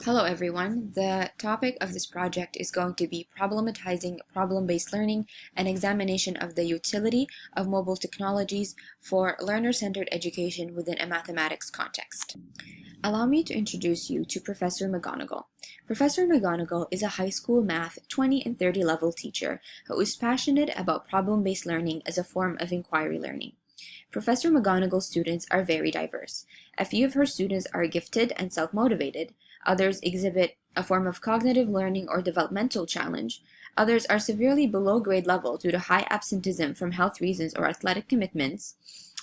Hello everyone. The topic of this project is going to be problematizing problem-based learning and examination of the utility of mobile technologies for learner-centered education within a mathematics context. Allow me to introduce you to Professor McGonigal. Professor McGonigal is a high school math 20 and 30 level teacher who is passionate about problem-based learning as a form of inquiry learning. Professor McGonigal's students are very diverse. A few of her students are gifted and self-motivated. Others exhibit a form of cognitive learning or developmental challenge. Others are severely below grade level due to high absenteeism from health reasons or athletic commitments.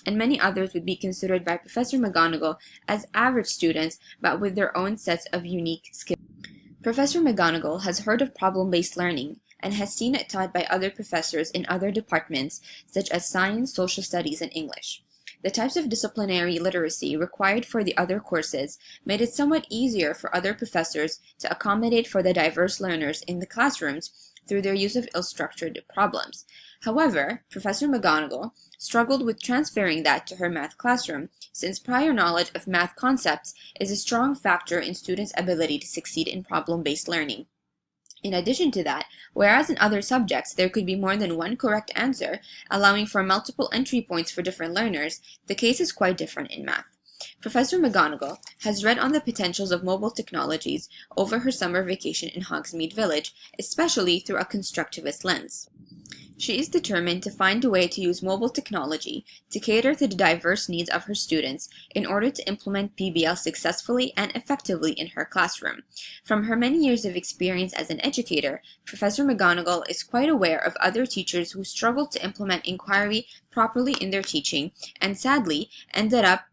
And many others would be considered by Professor McGonigal as average students, but with their own sets of unique skills. Professor McGonigal has heard of problem-based learning and has seen it taught by other professors in other departments such as science, social studies, and English. The types of disciplinary literacy required for the other courses made it somewhat easier for other professors to accommodate for the diverse learners in the classrooms through their use of ill-structured problems. However, Professor McGonigal struggled with transferring that to her math classroom, since prior knowledge of math concepts is a strong factor in students' ability to succeed in problem-based learning. In addition to that, whereas in other subjects there could be more than one correct answer, allowing for multiple entry points for different learners, the case is quite different in math. Professor McGonigal has read on the potentials of mobile technologies over her summer vacation in Hogsmeade Village, especially through a constructivist lens. She is determined to find a way to use mobile technology to cater to the diverse needs of her students in order to implement PBL successfully and effectively in her classroom. From her many years of experience as an educator, Professor McGonigal is quite aware of other teachers who struggled to implement inquiry properly in their teaching and sadly ended up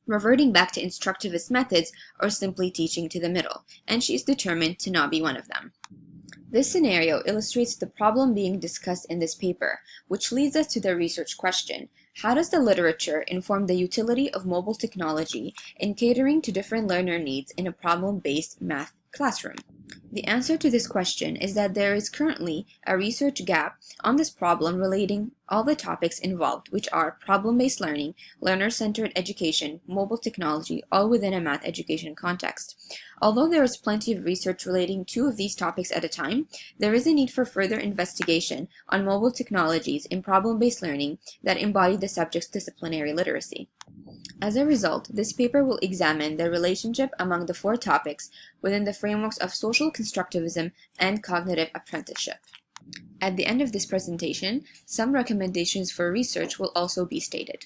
reverting back to instructivist methods or simply teaching to the middle, and she is determined to not be one of them. This scenario illustrates the problem being discussed in this paper, which leads us to the research question: how does the literature inform the utility of mobile technology in catering to different learner needs in a problem-based math classroom? The answer to this question is that there is currently a research gap on this problem relating all the topics involved, which are problem-based learning, learner-centered education, mobile technology, all within a math education context. Although there is plenty of research relating two of these topics at a time, there is a need for further investigation on mobile technologies in problem-based learning that embody the subject's disciplinary literacy. As a result, this paper will examine the relationship among the four topics within the frameworks of social constructivism and cognitive apprenticeship. At the end of this presentation, some recommendations for research will also be stated.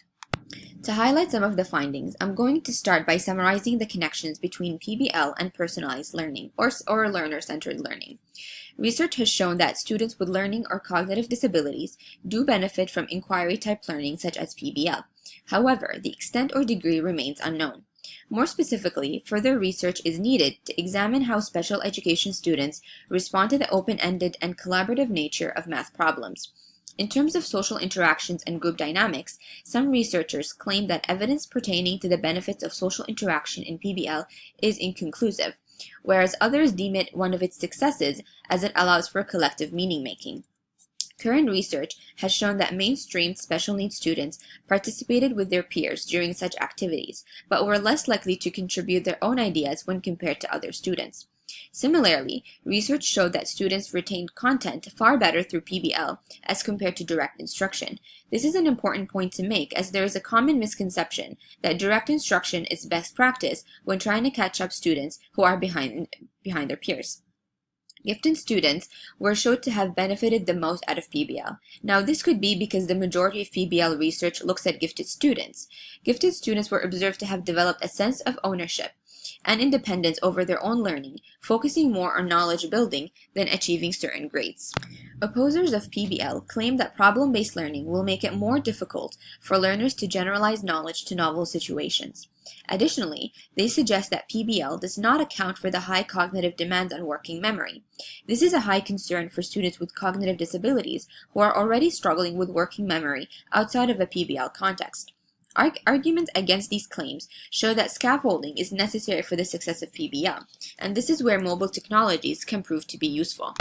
To highlight some of the findings, I'm going to start by summarizing the connections between PBL and personalized learning, or learner-centered learning. Research has shown that students with learning or cognitive disabilities do benefit from inquiry-type learning such as PBL. However, the extent or degree remains unknown. More specifically, further research is needed to examine how special education students respond to the open-ended and collaborative nature of math problems. In terms of social interactions and group dynamics, some researchers claim that evidence pertaining to the benefits of social interaction in PBL is inconclusive, whereas others deem it one of its successes as it allows for collective meaning-making. Current research has shown that mainstream special needs students participated with their peers during such activities, but were less likely to contribute their own ideas when compared to other students. Similarly, research showed that students retained content far better through PBL as compared to direct instruction. This is an important point to make, as there is a common misconception that direct instruction is best practice when trying to catch up students who are behind their peers. Gifted students were shown to have benefited the most out of PBL. Now, this could be because the majority of PBL research looks at gifted students. Gifted students were observed to have developed a sense of ownership and independence over their own learning, focusing more on knowledge building than achieving certain grades. Opposers of PBL claim that problem-based learning will make it more difficult for learners to generalize knowledge to novel situations. Additionally, they suggest that PBL does not account for the high cognitive demands on working memory. This is a high concern for students with cognitive disabilities who are already struggling with working memory outside of a PBL context. Arguments against these claims show that scaffolding is necessary for the success of PBL, and this is where mobile technologies can prove to be useful.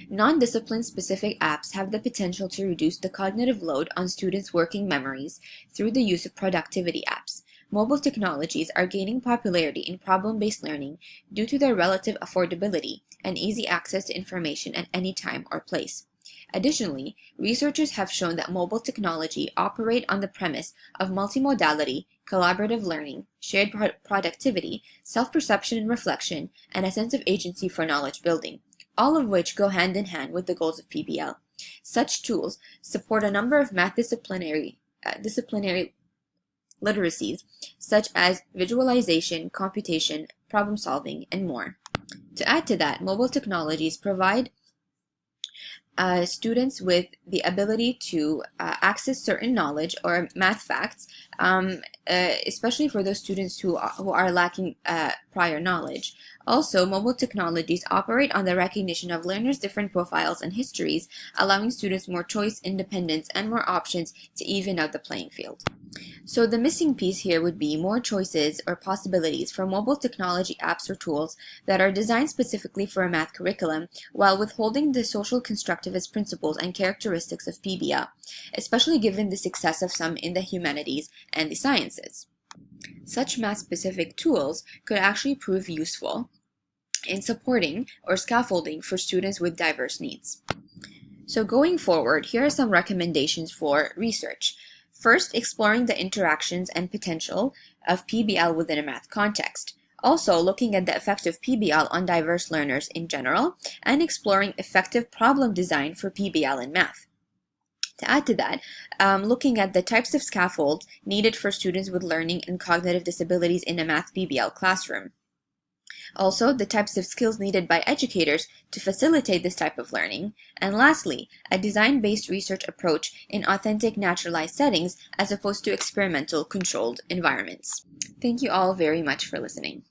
Non-discipline-specific apps have the potential to reduce the cognitive load on students' working memories through the use of productivity apps. mobile technologies are gaining popularity in problem-based learning due to their relative affordability and easy access to information at any time or place. Additionally, researchers have shown that mobile technology operate on the premise of multimodality, collaborative learning, shared productivity, self-perception and reflection, and a sense of agency for knowledge building, all of which go hand in hand with the goals of PBL. Such tools support a number of math disciplinary literacies, such as visualization, computation, problem solving, and more. To add to that, mobile technologies provide students with the ability to access certain knowledge or math facts, especially for those students who are lacking prior knowledge. Also, mobile technologies operate on the recognition of learners' different profiles and histories, allowing students more choice, independence, and more options to even out the playing field. So the missing piece here would be more choices or possibilities for mobile technology apps or tools that are designed specifically for a math curriculum, while withholding the social constructivist principles and characteristics of PBL, especially given the success of some in the humanities and the sciences. Such math-specific tools could actually prove useful in supporting or scaffolding for students with diverse needs. So going forward, here are some recommendations for research. First, exploring the interactions and potential of PBL within a math context. Also, looking at the effect of PBL on diverse learners in general, and exploring effective problem design for PBL in math. To add to that, looking at the types of scaffolds needed for students with learning and cognitive disabilities in a math PBL classroom. Also, the types of skills needed by educators to facilitate this type of learning. And lastly, a design-based research approach in authentic naturalized settings as opposed to experimental controlled environments. Thank you all very much for listening.